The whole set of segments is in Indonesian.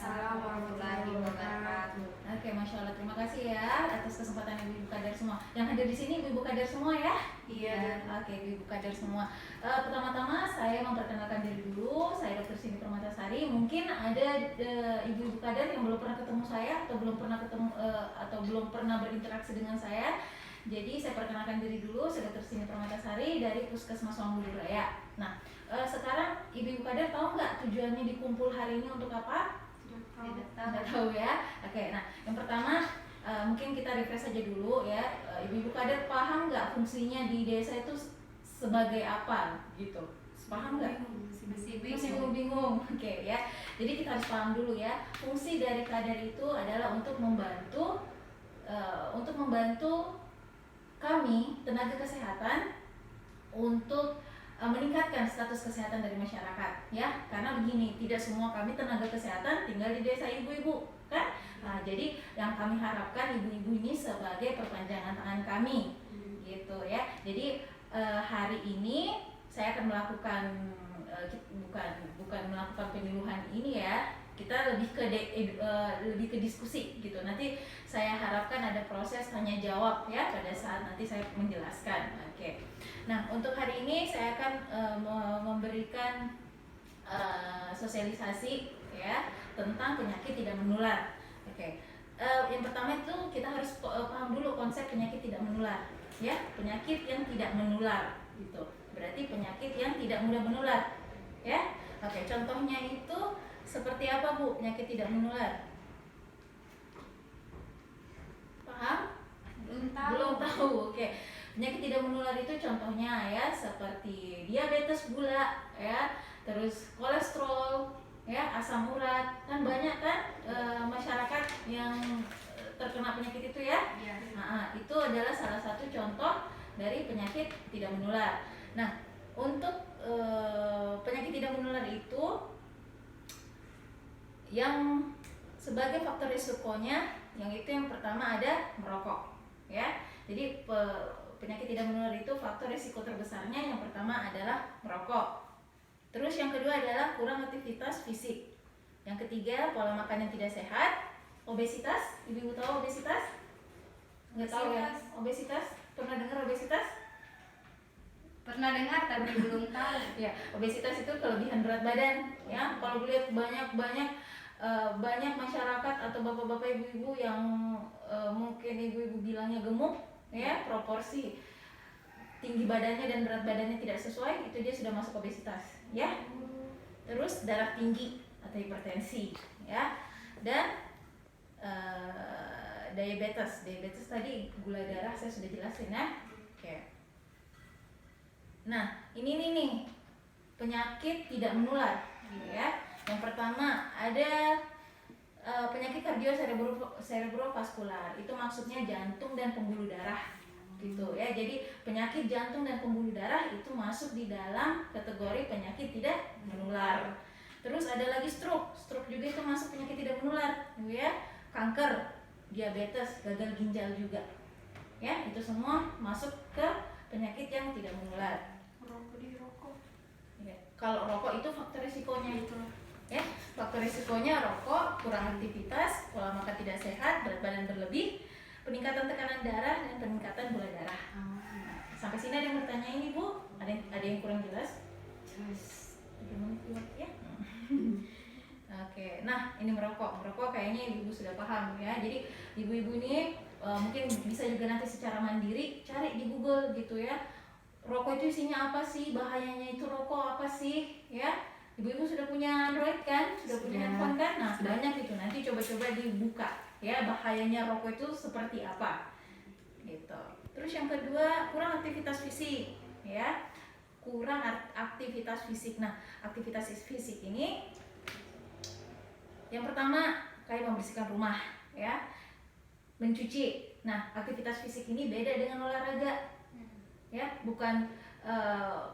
Waalaikumsalam warahmatullahi wabarakatuh. Oke, Masya Allah, terima kasih ya atas kesempatan ibu-ibu kader semua. Yang hadir di sini ibu-ibu kader semua ya? Iya. Oke, ibu-ibu kader semua. Pertama-tama saya memperkenalkan diri dulu. Saya Dr. Cindy Permatasari. Mungkin ada ibu-ibu kader yang belum pernah ketemu saya atau belum pernah berinteraksi dengan saya. Jadi saya perkenalkan diri dulu, saya Dr. Cindy Permatasari dari Puskesmas Wanggulu Raya. Nah, sekarang ibu-ibu kader tahu nggak tujuannya dikumpul hari ini untuk apa? Tidak tahu ya. Oke, nah yang pertama mungkin kita refresh saja dulu ya. Ibu-ibu kader paham nggak fungsinya di desa itu sebagai apa gitu? Paham nggak? Masih bingung. Oke ya. Jadi kita harus paham dulu ya. Fungsi dari kader itu adalah untuk membantu kami tenaga kesehatan untuk meningkatkan status kesehatan dari masyarakat ya, karena begini, tidak semua kami tenaga kesehatan tinggal di desa ibu-ibu kan. Nah, jadi yang kami harapkan ibu-ibu ini sebagai perpanjangan tangan kami gitu ya. Jadi hari ini saya akan melakukan bukan melakukan penyuluhan ini ya, kita lebih ke diskusi gitu. Nanti saya harapkan ada proses tanya jawab ya pada saat nanti saya menjelaskan. Oke. Nah, untuk hari ini saya akan memberikan sosialisasi ya tentang penyakit tidak menular. Oke. Yang pertama itu kita harus paham dulu konsep penyakit tidak menular ya. Penyakit yang tidak menular gitu. Berarti penyakit yang tidak mudah menular ya. Oke, contohnya itu seperti apa Bu penyakit tidak menular? Paham? Belum tahu. Oke. Penyakit tidak menular itu contohnya ya seperti diabetes gula ya, terus kolesterol ya, asam urat. Kan banyak kan masyarakat yang terkena penyakit itu ya. Nah, itu adalah salah satu contoh dari penyakit tidak menular. Nah, untuk penyakit tidak menular itu yang sebagai faktor risikonya, yang pertama ada merokok ya. Jadi penyakit tidak menular itu faktor risiko terbesarnya yang pertama adalah merokok. Terus yang kedua adalah kurang aktivitas fisik. Yang ketiga pola makan yang tidak sehat, obesitas. Ibu tahu obesitas? Nggak tahu ya? Obesitas? Pernah dengar obesitas? Pernah dengar tapi belum tahu. Ya, obesitas itu kelebihan berat badan ya. Kalau lihat banyak masyarakat atau bapak-bapak ibu-ibu yang mungkin ibu-ibu bilangnya gemuk ya, proporsi tinggi badannya dan berat badannya tidak sesuai, itu dia sudah masuk obesitas ya. Terus darah tinggi atau hipertensi ya, dan diabetes tadi gula darah saya sudah jelasin ya. Oke. Nah, ini nih penyakit tidak menular gitu ya. Yang pertama ada penyakit kardiocerebrovaskular. Itu maksudnya jantung dan pembuluh darah gitu ya. Jadi penyakit jantung dan pembuluh darah itu masuk di dalam kategori penyakit tidak menular. Terus ada lagi stroke juga itu masuk penyakit tidak menular gitu ya. Kanker, diabetes, gagal ginjal juga ya, itu semua masuk ke penyakit yang tidak menular. Rokok. Ya, kalau rokok itu faktor risikonya itu ya, faktor risikonya rokok, kurang aktivitas, pola makan tidak sehat, berat badan berlebih, peningkatan tekanan darah dan peningkatan gula darah. Nah, sampai sini ada yang bertanya ini Bu? Ada yang kurang jelas? Ya. Oke, nah ini merokok kayaknya ibu sudah paham ya. Jadi ibu-ibu ini mungkin bisa juga nanti secara mandiri cari di Google gitu ya. Rokok itu isinya apa sih? Bahayanya itu rokok apa sih? Ya, ibu-ibu sudah punya Android kan? Sudah punya handphone kan? Nah, banyak itu. Nanti coba-coba dibuka ya, bahayanya rokok itu seperti apa gitu. Terus yang kedua, kurang aktivitas fisik ya. Kurang aktivitas fisik. Nah, aktivitas fisik ini yang pertama kayak membersihkan rumah ya, mencuci. Nah, aktivitas fisik ini beda dengan olahraga ya, bukan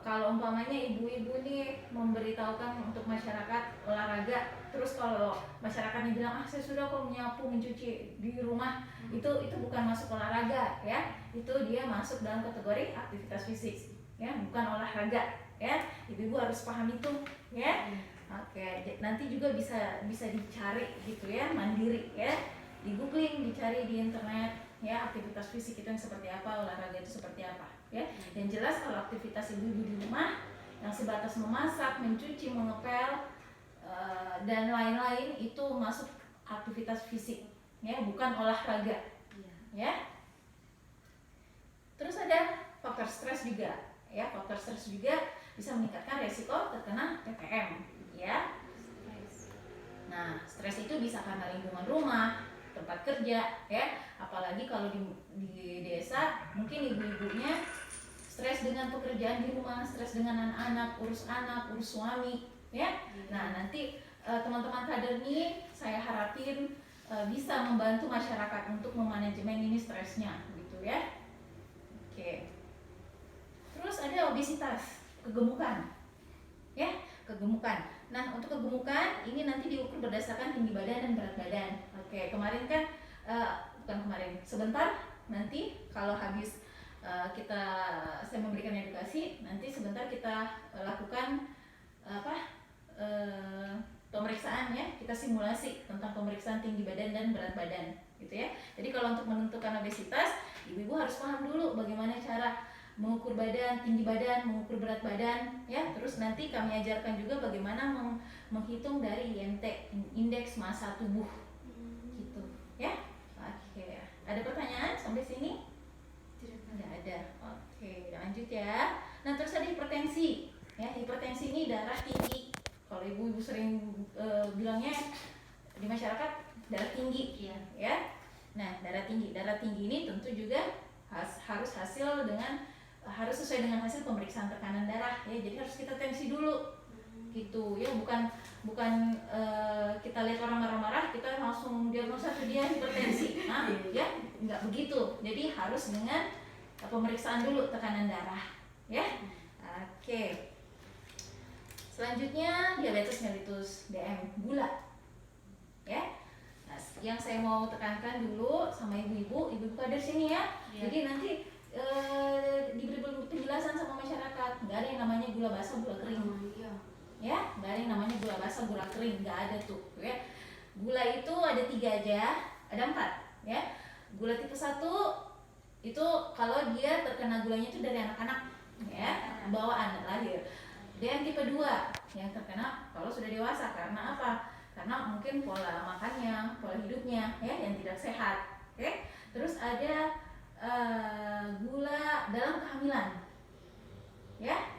kalau umpamanya ibu-ibu nih memberitahukan untuk masyarakat olahraga, terus kalau masyarakatnya bilang saya sudah kok menyapu mencuci di rumah, itu bukan masuk olahraga ya, itu dia masuk dalam kategori aktivitas fisik ya, bukan olahraga ya. Ibu-ibu harus paham itu ya. Oke, nanti juga bisa dicari gitu ya, mandiri ya, di googling, dicari di internet ya, aktivitas fisik itu yang seperti apa, olahraga itu seperti apa ya. Yang jelas kalau aktivitas ibu-ibu di rumah yang sebatas memasak, mencuci, mengepel dan lain-lain itu masuk aktivitas fisik ya, bukan olahraga ya. Terus ada faktor stres juga ya, faktor stres juga bisa meningkatkan resiko terkena PPM ya. Nah, stres itu bisa karena lingkungan rumah, tempat kerja ya, apalagi kalau di desa mungkin ibu-ibunya stres dengan pekerjaan di rumah, stres dengan anak, urus suami ya. Nah, nanti teman-teman kader nih saya harapin bisa membantu masyarakat untuk memanajemen ini stresnya gitu ya. Oke. Terus ada obesitas, kegemukan ya, kegemukan. Nah, untuk kegemukan ini nanti diukur berdasarkan tinggi badan dan berat badan. Oke, kemarin kan bukan kemarin, sebentar nanti kalau habis saya memberikan edukasi, nanti sebentar kita lakukan pemeriksaan ya, kita simulasi tentang pemeriksaan tinggi badan dan berat badan gitu ya. Jadi kalau untuk menentukan obesitas, ibu-ibu harus paham dulu bagaimana cara mengukur badan, tinggi badan, mengukur berat badan ya. Terus nanti kami ajarkan juga bagaimana menghitung dari IMT, indeks massa tubuh gitu ya. Oke, ada pertanyaan sampai sini? Tidak ada. Oke, lanjut ya. Nah, terus ada hipertensi ya. Hipertensi ini darah tinggi. Kalau ibu-ibu sering bilangnya di masyarakat darah tinggi ya. Nah, darah tinggi ini tentu juga harus harus sesuai dengan hasil pemeriksaan tekanan darah ya. Jadi harus kita tensi dulu gitu ya, bukan kita lihat orang marah-marah kita langsung diagnosa tuh dia hipertensi. Nah, ya nggak begitu. Jadi harus dengan pemeriksaan dulu tekanan darah ya. Oke. Selanjutnya diabetes mellitus, DM, gula ya. Nah, yang saya mau tekankan dulu sama ibu-ibu kader sini ya. Jadi nanti diberi penjelasan sama masyarakat, nggak ada yang namanya gula basah, gula kering ya, nggak ada yang namanya gula basah, gula kering, nggak ada tuh ya. Gula itu ada 3 aja, ada 4 ya. Gula tipe 1 itu kalau dia terkena gulanya itu dari anak-anak ya, bawaan lahir. Dan tipe 2 yang terkena kalau sudah dewasa, karena apa? Karena mungkin pola makannya, pola hidupnya ya yang tidak sehat. Oke. Terus ada gula dalam kehamilan ya.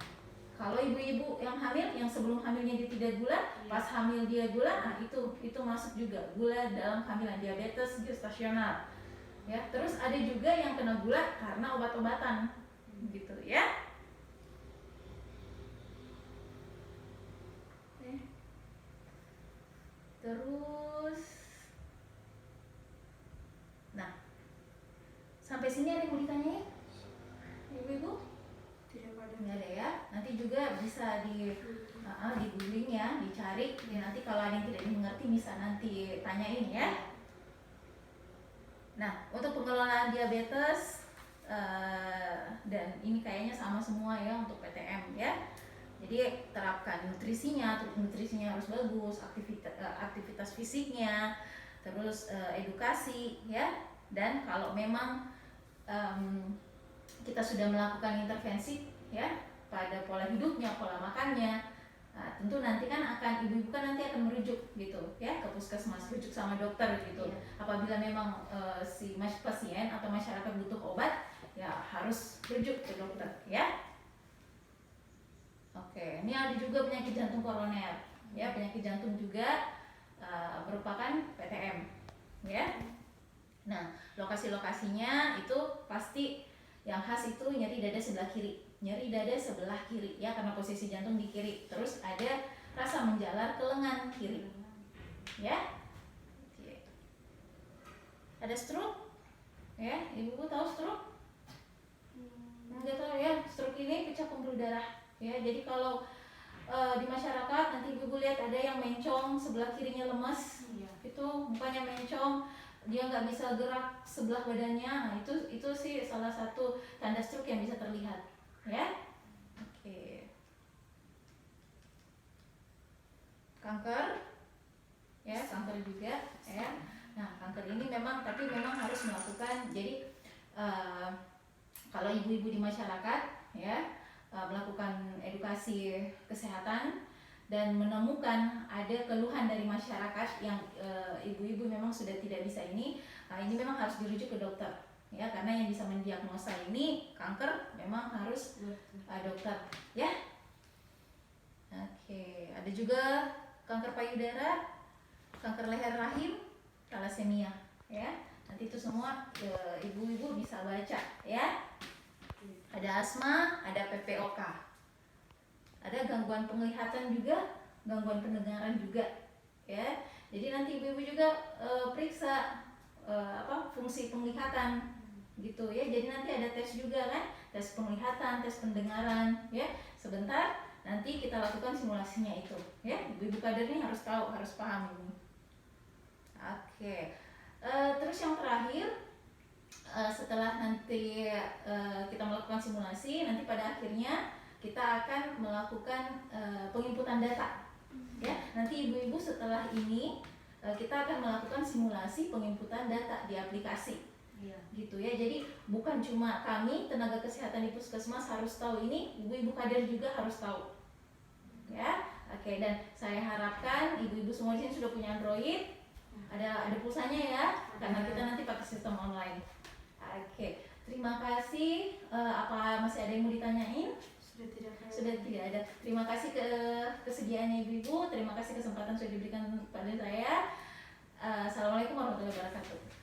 Kalau ibu-ibu yang hamil, yang sebelum hamilnya dia tidak gula, pas hamil dia gula, nah itu masuk juga gula dalam kehamilan, diabetes gestasional ya. Terus ada juga yang kena gula karena obat-obatan gitu ya. Terus nah, sampai sini ada yang mau ditanyain ibu-ibu? Nggak ada ya. Nanti juga bisa di googling ya, dicari ya. Nanti kalau ada yang tidak dimengerti bisa nanti tanyain ya. Nah, untuk pengelolaan diabetes dan ini kayaknya sama semua ya untuk PTM ya. Jadi terapkan nutrisinya harus bagus, aktivitas fisiknya, terus edukasi ya. Dan kalau memang kita sudah melakukan intervensi ya pada pola hidupnya, pola makannya, nah, tentu nanti kan ibu-ibu kan nanti akan merujuk gitu ya ke puskesmas, rujuk sama dokter gitu. Apabila memang si pasien atau masyarakat butuh obat, ya harus rujuk ke dokter ya. Oke, ini ada juga penyakit jantung koroner ya. Penyakit jantung juga merupakan PTM ya. Nah, lokasi-lokasinya itu pasti yang khas itu nyeri dada sebelah kiri ya, karena posisi jantung di kiri. Terus ada rasa menjalar ke lengan kiri ya. Oke. Ada stroke ya, ibu tahu stroke? Nggak tahu ya. Stroke ini pecah pembuluh darah ya. Jadi kalau di masyarakat nanti ibu lihat ada yang mencong sebelah kirinya lemas, itu mukanya mencong, dia nggak bisa gerak sebelah badannya. Nah, itu sih salah satu tanda stroke yang bisa terlihat ya. Oke. kanker, ya kanker juga, ya. Nah kanker ini memang harus melakukan. Jadi kalau ibu-ibu di masyarakat, ya, melakukan edukasi kesehatan dan menemukan ada keluhan dari masyarakat yang ibu-ibu memang sudah tidak bisa ini memang harus dirujuk ke dokter, ya, karena yang bisa mendiagnosa ini kanker memang harus dokter, ya. Oke, ada juga kanker payudara, kanker leher rahim, thalassemia, ya. Nanti itu semua ibu-ibu bisa baca, ya. Ada asma, ada PPOK, ada gangguan penglihatan juga, gangguan pendengaran juga, ya. Jadi nanti ibu-ibu juga periksa fungsi penglihatan, gitu ya. Jadi nanti ada tes juga kan, tes penglihatan, tes pendengaran, ya. Sebentar nanti kita lakukan simulasinya itu, ya. Ibu-ibu kader ini harus tahu, harus paham ini. Oke. Terus yang terakhir, setelah nanti kita melakukan simulasi, nanti pada akhirnya kita akan melakukan penginputan data, ya. Nanti ibu-ibu setelah ini kita akan melakukan simulasi penginputan data di aplikasi, gitu ya. Jadi bukan cuma kami tenaga kesehatan di puskesmas harus tahu ini, ibu-ibu kader juga harus tahu, ya. Oke, dan saya harapkan ibu-ibu semua di sini sudah punya Android, ada pulsanya ya, karena kita nanti pakai sistem online. Oke, terima kasih. Apa masih ada yang mau ditanyain? Sudah tidak ada. Terima kasih kesediaannya ibu-ibu. Terima kasih kesempatan sudah diberikan kepada saya. Assalamualaikum warahmatullahi wabarakatuh.